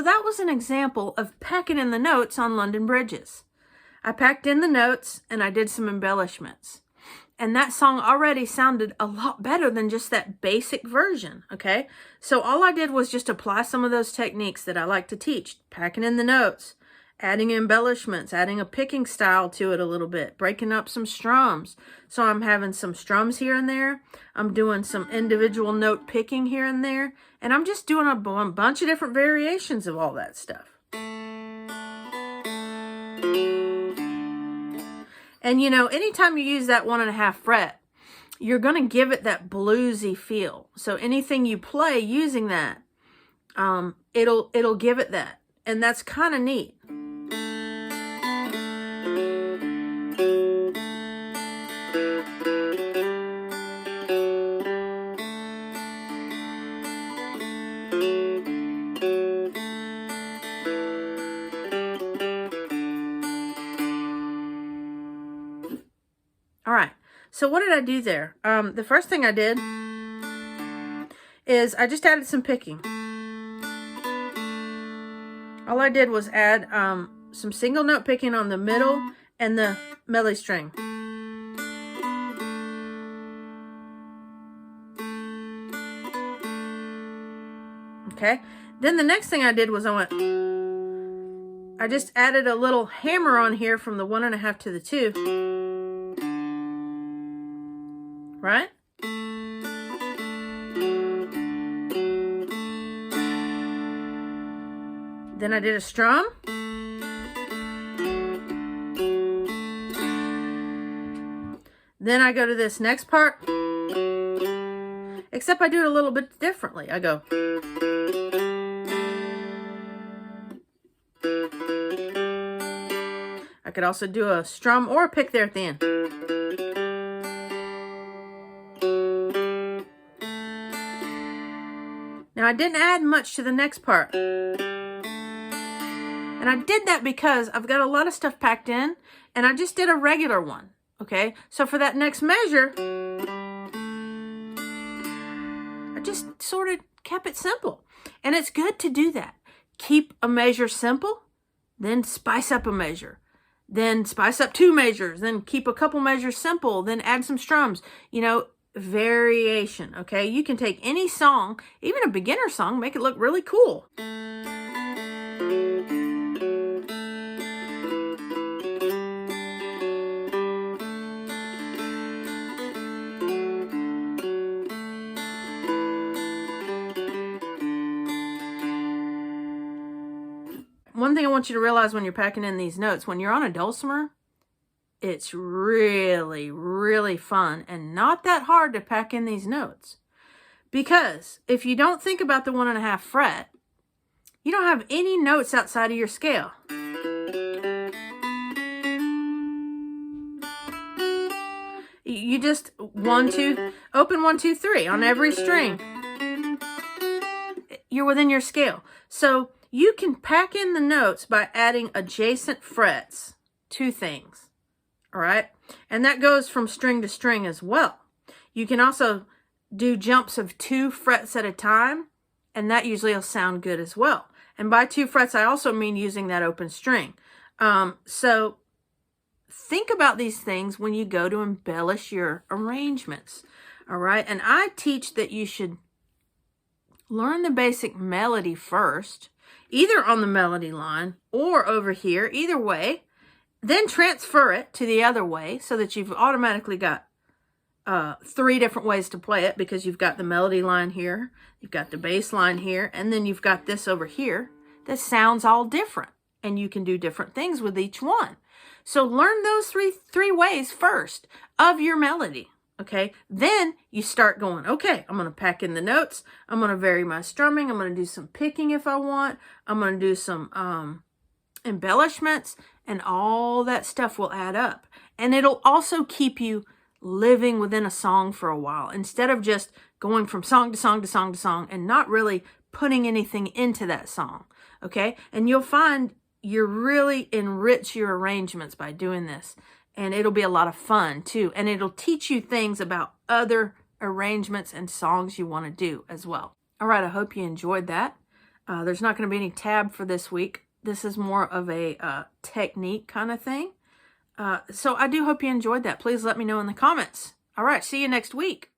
So that was an example of packing in the notes on London Bridges. I packed in the notes and I did some embellishments. And that song already sounded a lot better than just that basic version, okay? So all I did was just apply some of those techniques that I like to teach. Packing in the notes, adding embellishments, adding a picking style to it a little bit, breaking up some strums. So I'm having some strums here and there. I'm doing some individual note picking here and there. And I'm just doing a bunch of different variations of all that stuff. And you know, anytime you use that 1.5 fret, you're going to give it that bluesy feel. So anything you play using that, it'll give it that. And that's kind of neat. All right, so what did I do there? The first thing I did is I just added some picking. All I did was add some single note picking on the middle and the melody string. Okay, then the next thing I did was I just added a little hammer on here from the 1.5 to the 2. Right? Then I did a strum. Then I go to this next part. Except I do it a little bit differently. I go. I could also do a strum or a pick there at the end. Now I didn't add much to the next part. And I did that because I've got a lot of stuff packed in and I just did a regular one. Okay, so for that next measure, I just sort of kept it simple. And it's good to do that. Keep a measure simple, then spice up a measure. Then spice up 2 measures, then keep a couple measures simple, then add some strums. You know, variation, okay? You can take any song, even a beginner song, make it look really cool. One thing I want you to realize when you're packing in these notes, when you're on a dulcimer, it's really, really fun and not that hard to pack in these notes. Because if you don't think about the 1.5 fret, you don't have any notes outside of your scale. You just 1, 2, open 1, 2, 3 on every string. You're within your scale. So you can pack in the notes by adding adjacent frets to things. All right, and that goes from string to string as well. You can also do jumps of 2 frets at a time, and that usually will sound good as well. And by 2 frets, I also mean using that open string. So think about these things when you go to embellish your arrangements. All right, and I teach that you should learn the basic melody first, either on the melody line or over here, either way. Then transfer it to the other way so that you've automatically got 3 different ways to play it, because you've got the melody line here, you've got the bass line here, and then you've got this over here that sounds all different. And you can do different things with each one. So learn those three ways first of your melody, okay? Then you start going, okay, I'm going to pack in the notes. I'm going to vary my strumming. I'm going to do some picking if I want. I'm going to do some embellishments. And all that stuff will add up. And it'll also keep you living within a song for a while, instead of just going from song to song to song to song and not really putting anything into that song, okay? And you'll find you really enrich your arrangements by doing this. And it'll be a lot of fun too. And it'll teach you things about other arrangements and songs you want to do as well. All right, I hope you enjoyed that. There's not going to be any tab for this week. This is more of a technique kind of thing. So I do hope you enjoyed that. Please let me know in the comments. All right, see you next week.